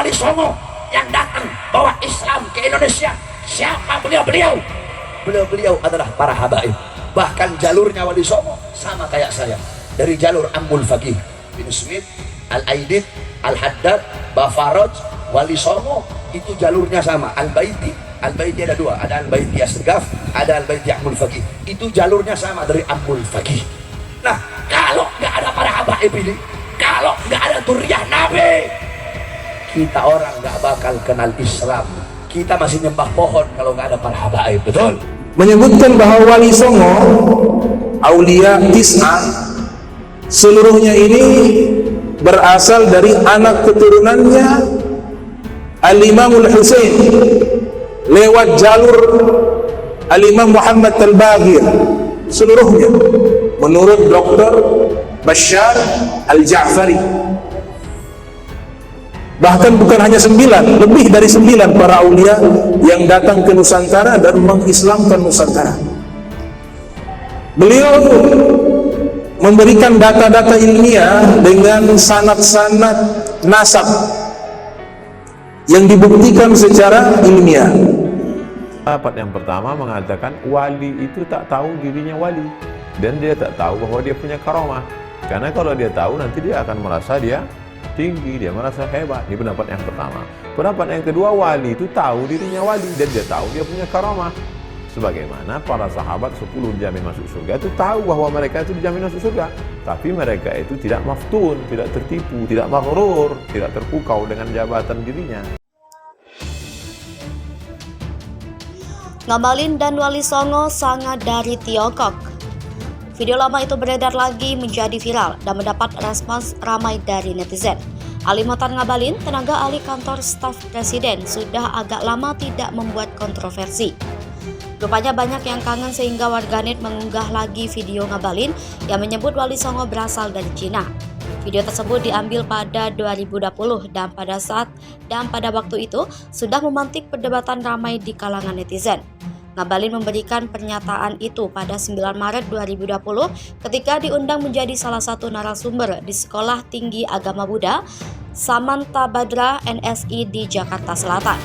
Wali Songo yang datang bawa Islam ke Indonesia. Siapa beliau? Beliau adalah para habaib. Bahkan jalurnya Wali Songo sama kayak saya, dari jalur Ammul Faqih bin Smith, Al-Aidid, Al-Haddad, Bafaraj, Wali Songo, itu jalurnya sama. Al-Baiti ada dua, ada Al-Baiti Asgaf, ada Al-Baiti Ammul Faqih. Itu jalurnya sama dari Ammul Faqih. Nah, kalau nggak ada para habaib ini, kalau nggak ada Duriyah Nabi, kita orang nggak bakal kenal Islam. Kita masih nyembah pohon kalau nggak ada para habaib, betul? Menyebutkan bahwa Wali Songo, Aulia Tis'ah, seluruhnya ini berasal dari anak keturunannya Al-Imamul Husain lewat jalur Al-Imam Muhammad Al-Baqir, seluruhnya menurut Dr. Bashar Al-Ja'fari. Bahkan bukan hanya 9, lebih dari 9 para aulia yang datang ke Nusantara dan mengislamkan Nusantara. Beliau memberikan data-data ilmiah dengan sanad-sanad nasab yang dibuktikan secara ilmiah. Pendapat yang pertama mengatakan wali itu tak tahu dirinya wali, dan dia tak tahu bahwa dia punya karamah. Karena kalau dia tahu, nanti dia akan merasa dia tinggi, dia merasa hebat. Ini pendapat yang pertama. Pendapat yang kedua, wali itu tahu dirinya wali dan dia tahu dia punya karamah. Sebagaimana para sahabat 10 dijamin masuk surga itu tahu bahwa mereka itu dijamin masuk surga, tapi mereka itu tidak maftun, tidak tertipu, tidak maghrur, tidak terpukau dengan jabatan dirinya. Ngabalin dan Wali Songo sangat dari Tiongkok. Video lama itu beredar lagi menjadi viral dan mendapat respons ramai dari netizen. Ali Mohtar Ngabalin, tenaga ahli kantor staf presiden, sudah agak lama tidak membuat kontroversi. Rupanya banyak yang kangen sehingga warganet mengunggah lagi video Ngabalin yang menyebut Wali Songo berasal dari Cina. Video tersebut diambil pada 2020 dan pada waktu itu sudah memantik perdebatan ramai di kalangan netizen. Ngabalin memberikan pernyataan itu pada 9 Maret 2020 ketika diundang menjadi salah satu narasumber di Sekolah Tinggi Agama Buddha Samantabhadra NSI di Jakarta Selatan.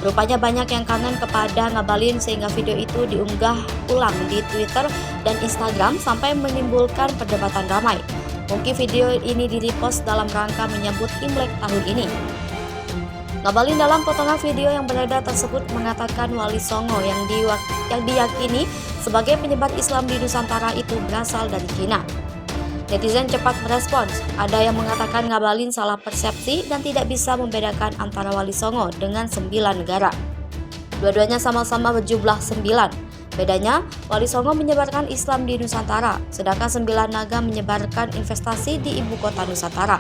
Rupanya banyak yang kangen kepada Ngabalin sehingga video itu diunggah ulang di Twitter dan Instagram sampai menimbulkan perdebatan ramai. Mungkin video ini di-repost dalam rangka menyambut Imlek tahun ini. Ngabalin dalam potongan video yang beredar tersebut mengatakan Wali Songo yang diyakini sebagai penyebar Islam di Nusantara itu berasal dari Cina. Netizen cepat merespons, ada yang mengatakan Ngabalin salah persepsi dan tidak bisa membedakan antara Wali Songo dengan 9 negara. Dua-duanya sama-sama berjumlah 9. Bedanya, Wali Songo menyebarkan Islam di Nusantara, sedangkan 9 naga menyebarkan investasi di ibu kota Nusantara.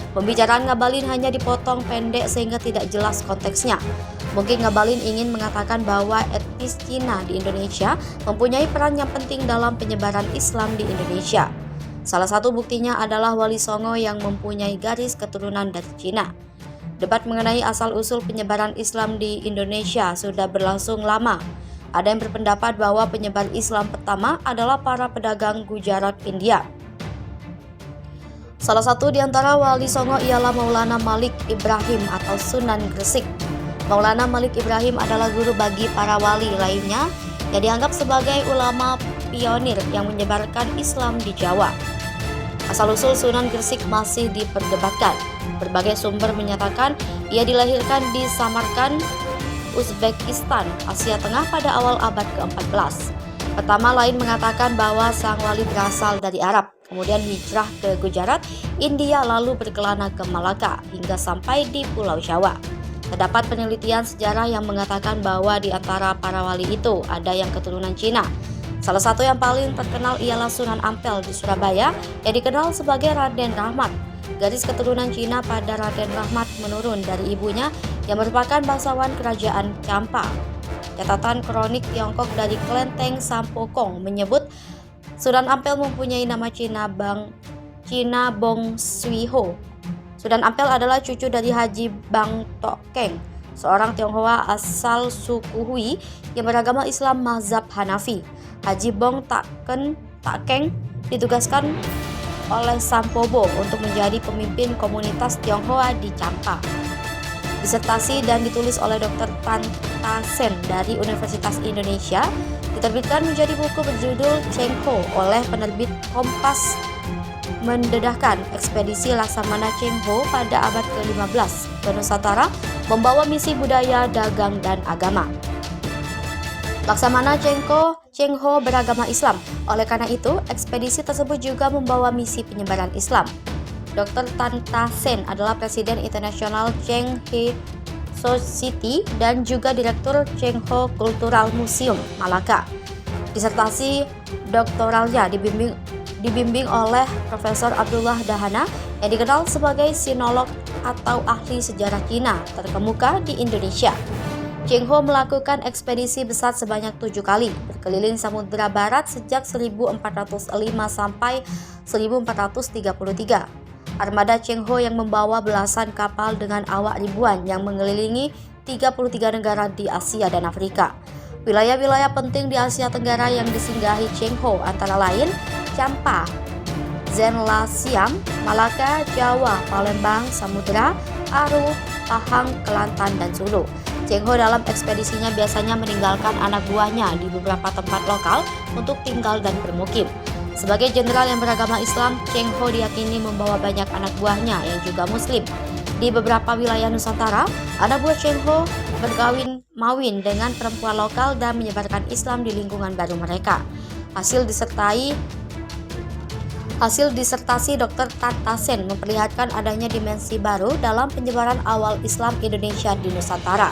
Pembicaraan Ngabalin hanya dipotong pendek sehingga tidak jelas konteksnya. Mungkin Ngabalin ingin mengatakan bahwa etnis Cina di Indonesia mempunyai peran yang penting dalam penyebaran Islam di Indonesia. Salah satu buktinya adalah Wali Songo yang mempunyai garis keturunan dari Cina. Debat mengenai asal-usul penyebaran Islam di Indonesia sudah berlangsung lama. Ada yang berpendapat bahwa penyebar Islam pertama adalah para pedagang Gujarat, India. Salah satu di antara Wali Songo ialah Maulana Malik Ibrahim atau Sunan Gresik. Maulana Malik Ibrahim adalah guru bagi para wali lainnya yang dianggap sebagai ulama pionir yang menyebarkan Islam di Jawa. Asal-usul Sunan Gresik masih diperdebatkan. Berbagai sumber menyatakan ia dilahirkan di Samarkand, Uzbekistan, Asia Tengah pada awal abad ke-14. Pertama lain mengatakan bahwa sang wali berasal dari Arab, kemudian hijrah ke Gujarat, India, lalu berkelana ke Malaka hingga sampai di Pulau Jawa. Terdapat penelitian sejarah yang mengatakan bahwa di antara para wali itu ada yang keturunan Cina. Salah satu yang paling terkenal ialah Sunan Ampel di Surabaya yang dikenal sebagai Raden Rahmat. Garis keturunan Cina pada Raden Rahmat menurun dari ibunya yang merupakan bangsawan kerajaan Champa. Catatan kronik Tiongkok dari Klenteng Sampokong menyebut Sunan Ampel mempunyai nama Cina Bong Swiho. Sunan Ampel adalah cucu dari Haji Bang Tok Keng, seorang Tionghoa asal suku Hui yang beragama Islam mazhab Hanafi. Haji Bong Tak Keng ditugaskan oleh Sampobo untuk menjadi pemimpin komunitas Tionghoa di Champa. Disertasi dan ditulis oleh Dr. Tan Tasen dari Universitas Indonesia, diterbitkan menjadi buku berjudul Cheng Ho oleh penerbit Kompas, mendedahkan ekspedisi Laksamana Cheng Ho pada abad ke-15 ke Nusantara membawa misi budaya, dagang, dan agama. Laksamana Cheng Ho beragama Islam. Oleh karena itu, ekspedisi tersebut juga membawa misi penyebaran Islam. Dr. Tan Tasen adalah Presiden Internasional Cheng He Society dan juga Direktur Cheng Ho Cultural Museum, Malaka. Disertasi doktoralnya dibimbing oleh Profesor Abdullah Dahana yang dikenal sebagai sinolog atau ahli sejarah Cina terkemuka di Indonesia. Cheng Ho melakukan ekspedisi besar sebanyak 7 kali, berkeliling Samudra Barat sejak 1405 sampai 1433. Armada Cheng Ho yang membawa belasan kapal dengan awak ribuan yang mengelilingi 33 negara di Asia dan Afrika. Wilayah-wilayah penting di Asia Tenggara yang disinggahi Cheng Ho antara lain Champa, Zenla Siam, Malaka, Jawa, Palembang, Samudra, Aru, Pahang, Kelantan, dan Sulu. Cheng Ho dalam ekspedisinya biasanya meninggalkan anak buahnya di beberapa tempat lokal untuk tinggal dan bermukim. Sebagai jenderal yang beragama Islam, Cheng Ho diyakini membawa banyak anak buahnya yang juga Muslim. Di beberapa wilayah Nusantara, anak buah Cheng Ho berkawin-mawin dengan perempuan lokal dan menyebarkan Islam di lingkungan baru mereka. Hasil disertasi Dr. Tan Tasen memperlihatkan adanya dimensi baru dalam penyebaran awal Islam Indonesia di Nusantara.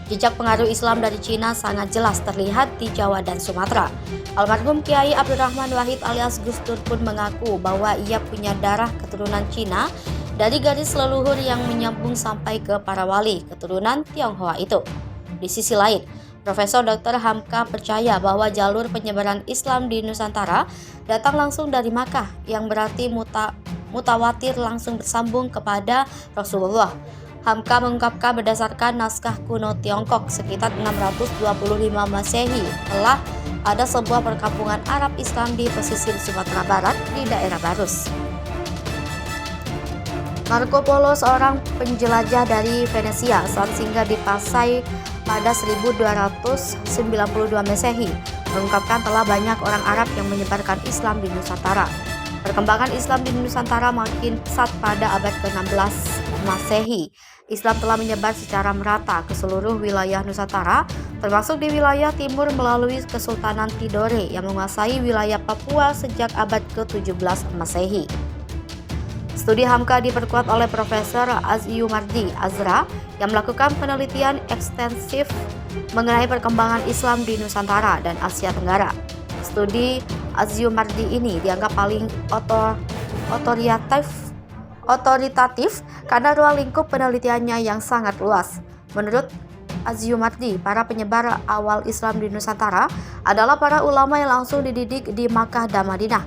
Jejak pengaruh Islam dari Cina sangat jelas terlihat di Jawa dan Sumatera. Almarhum Kiai Abdurrahman Wahid alias Gus Dur pun mengaku bahwa ia punya darah keturunan Cina dari garis leluhur yang menyambung sampai ke para wali keturunan Tionghoa itu. Di sisi lain, Profesor Dr. Hamka percaya bahwa jalur penyebaran Islam di Nusantara datang langsung dari Makkah, yang berarti mutawatir langsung bersambung kepada Rasulullah. Hamka mengungkapkan berdasarkan naskah kuno Tiongkok sekitar 625 Masehi telah ada sebuah perkampungan Arab Islam di pesisir Sumatera Barat di daerah Barus. Marco Polo, seorang penjelajah dari Venesia, saat singgah di Pasai pada 1292 Masehi, mengungkapkan telah banyak orang Arab yang menyebarkan Islam di Nusantara. Perkembangan Islam di Nusantara makin pesat pada abad ke-16 Masehi. Islam telah menyebar secara merata ke seluruh wilayah Nusantara, termasuk di wilayah timur melalui Kesultanan Tidore yang menguasai wilayah Papua sejak abad ke-17 Masehi. Studi Hamka diperkuat oleh Profesor Azyumardi Azra yang melakukan penelitian ekstensif mengenai perkembangan Islam di Nusantara dan Asia Tenggara. Studi Azyumardi ini dianggap paling otoritatif karena ruang lingkup penelitiannya yang sangat luas. Menurut Azyumardi, para penyebar awal Islam di Nusantara adalah para ulama yang langsung dididik di Makkah dan Madinah.